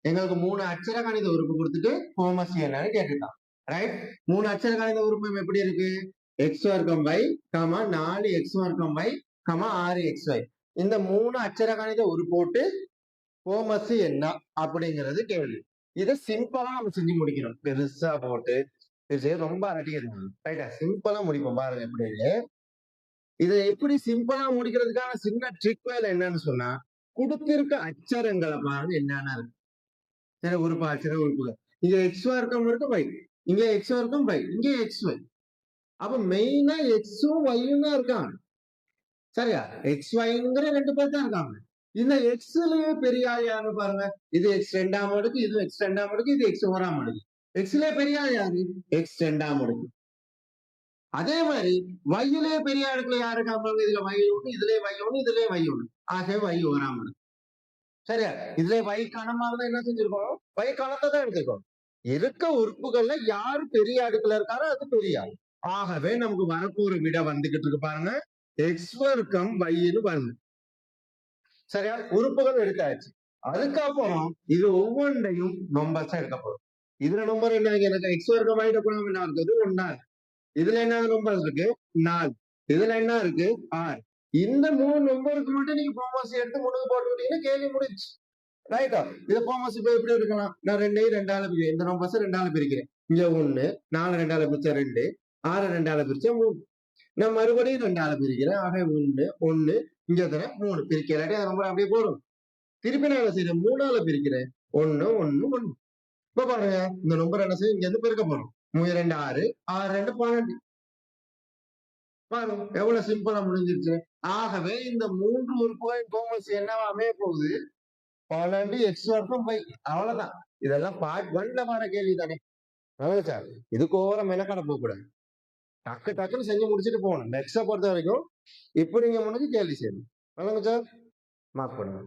எங்களுக்கு 3 அட்சர கணித உறுப்பு கொடுத்துட்டு கோமசி என்னன்னு கேட்டுட்டான். ரைட், 3 அட்சர கணித உறுப்பு எப்படி இருக்கு? எக்ஸ் வர்க்கம் y, 4 எக்ஸ் வர்க்கம் y, 6 எக்ஸ் y. இந்த 3 அட்சர கணித உறுப்போட்டு கோமசி என்ன அப்படிங்கிறது கேள்வி. இதை சிம்பிளா நம்ம செஞ்சு முடிக்கணும். பெருசா போட்டு ரொம்ப அரட்டிக்கணும். ரைட்டா, சிம்பிளா முடிப்போம் பாருங்க. எப்படி இதை எப்படி சிம்பிளா முடிக்கிறதுக்கான சின்ன ட்ரிக் வேலை என்னன்னு சொன்னா, கொடுத்திருக்க அச்சரங்களை பாருங்க என்னன்னா இருக்கு. சரி, உறுப்பு அச்சர உறுப்புகள் இங்க எக்ஸ் வர்க்கம் இருக்கு y, இங்க எக்ஸ் வர்க்கம் y, இங்க எக்ஸ் y. அப்ப மெயினா எக்ஸும் ஒய்யும் தான் இருக்காங்க. சரியா, எக்ஸ் ஒய்ங்கிற 2 பேர் தான் இருக்காங்க. இந்த எக்ஸ்லயே பெரிய ஆள் யாரு பாருங்க. இது எக்ஸ் 2ஆம் அடுக்கு, இது எக்ஸ் 2ஆம் அடுக்கு, இது எக்ஸ் 1ஆம் அடுக்கு. எக்ஸ்லயே பெரிய ஆள் யாரு? எக்ஸ் 2ஆம் அடுக்கு. அதே மாதிரி வையிலே பெரிய அடுக்குல யாரு இருக்காங்க? இதுல வை ஒண்ணு, இதுலயே வை ஒண்ணு, இதுலயே வை ஒண்ணு. ஆகவே வை 1ஆம் அடுக்கு. சரியா, இதுல வை கணமாக என்ன செஞ்சிருக்கோம்? வை கணத்தை தான் எடுத்திருக்கோம். இருக்க உறுப்புகள்ல யாரு பெரிய அடுக்குல இருக்காரோ அது பெரிய ஆள். ஆகவே நமக்கு வரப்போற விட வந்துகிட்டு இருக்கு பாருங்க, எக்ஸ் வர்க்கம் வைன்னு பாருங்க. சரியா, உறுப்புகள் எடுத்தாச்சு. அதுக்கப்புறம் இது ஒவ்வொன்றையும் நம்பர்ஸா எடுக்க போறோம். இதுல நம்பர் என்ன? எனக்கு எக்ஸ் வர்க்கம் வைட போனோம் என்ன இருக்குது? 1. இதுல என்ன நம்பர் இருக்கு? 4. இதுல என்ன இருக்கு? 6. இந்த 3 நம்பருக்கு மட்டும் நீங்க கோமசி எடுத்து முன்னுக்கு போட்டுக்கிட்டீங்கன்னா கேள்வி முடிச்சு. ரைட்டா, இதை கோமசி போய் எப்படி எடுக்கலாம்? நான் 2ஐயும் 2ஆல பிரிக்கிறேன். இந்த நம்பர்ஸ் 2ஆல பிரிக்கிறேன். இங்க 1, 4 2ஆல பிரிச்சா 2, 6 2ஆல பிரிச்சா 3. நான் மறுபடியும் 2ஆல பிரிக்கிறேன். ஆக 1 1, இங்க தர 3 பிரிக்கிறேன். அது நம்பர் அப்படியே போடும். திருப்பி நான் என்ன செய்யறேன்? 3ஆல பிரிக்கிறேன். 1 1 1. இப்ப பாருங்க, இந்த நம்பர் என்ன செய்யும்? இங்க இருந்து பெருக்க போறோம். 3 2 6, 6 2 12. பாருங்க எவ்வளவு சிம்பிளா முடிஞ்சிருச்சு. ஆகவே இந்த 3 உறுப்புகளின் கோமசி என்னவா அமைய போகுது? 12 எக்ஸ் வர்க்கம் y. அவ்வளவுதான். இதெல்லாம் பார்ட் 1ல வர கேள்வி தானே. சார், இதுக்கு ஓவரம் மெனக்கட போக கூடாது. டக்கு டக்குன்னு செஞ்சு முடிச்சுட்டு போகணும். நெக்ஸ்ட பொறுத்த வரைக்கும் இப்படி நீங்க முன்னுக்கு கேள்வி செய்யணும். சார், மார்க் பண்ணுங்க.